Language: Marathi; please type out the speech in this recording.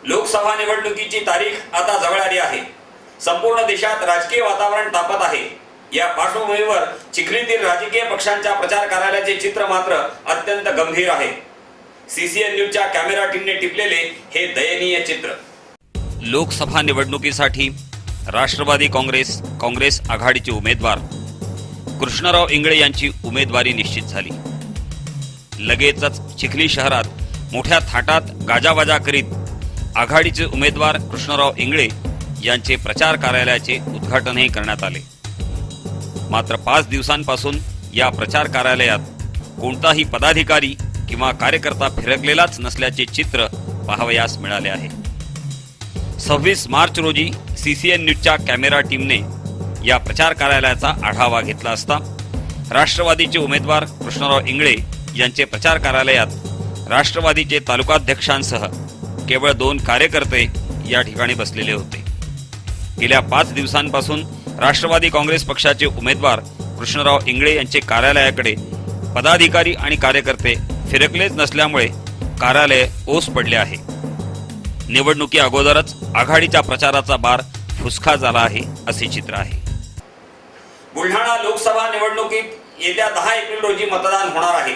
लोकसभा निवडणुकीची तारीख आता जवळ आली आहे। संपूर्ण देशात राजकीय वातावरण तापत आहे। या पार्श्वभूमीवर चिखलीतील राजकीय पक्षांच्या प्रचार कार्यालयाचे चित्र मात्र अत्यंत गंभीर आहे। सीसीएन न्यूजच्या कॅमेरा टीमने टिपलेले हे दयनीय चित्र। लोकसभा निवडणुकीसाठी राष्ट्रवादी काँग्रेस आघाडीचे उमेदवार कृष्णराव इंगळे यांची उमेदवारी निश्चित झाली। लगेचच चिखली शहरात मोठ्या थाटात गाजावाजा करीत आघाडीचे उमेदवार कृष्णराव इंगळे यांचे प्रचार कार्यालयाचे उद्घाटनही करण्यात आले। मात्र 5 दिवसांपासून या प्रचार कार्यालयात कोणताही पदाधिकारी किंवा कार्यकर्ता फिरकलेलाच नसल्याचे चित्र पाहावयास मिळाले आहे। 26 मार्च रोजी सीसीएन न्यूजच्या कॅमेरा टीमने या प्रचार कार्यालयाचा आढावा घेतला असता राष्ट्रवादीचे उमेदवार कृष्णराव इंगळे यांचे प्रचार कार्यालयात राष्ट्रवादीचे तालुकाध्यक्षांसह केवळ 2 कार्यकर्ते या ठिकाणी बसलेले होते। गेल्या 5 दिवसांपासून राष्ट्रवादी काँग्रेस पक्षाचे उमेदवार कृष्णराव इंगळे यांचे कार्यालयाकडे पदाधिकारी आणि कार्यकर्ते फिरकलेच नसल्यामुळे कार्यालय ओस पडले आहे। निवडणुकी अगोदरच आघाडीच्या प्रचाराचा बार फुसका झाला आहे असे चित्र आहे। बुलढाणा लोकसभा निवडणुकीत येत्या 10 एप्रिल रोजी मतदान होणार आहे।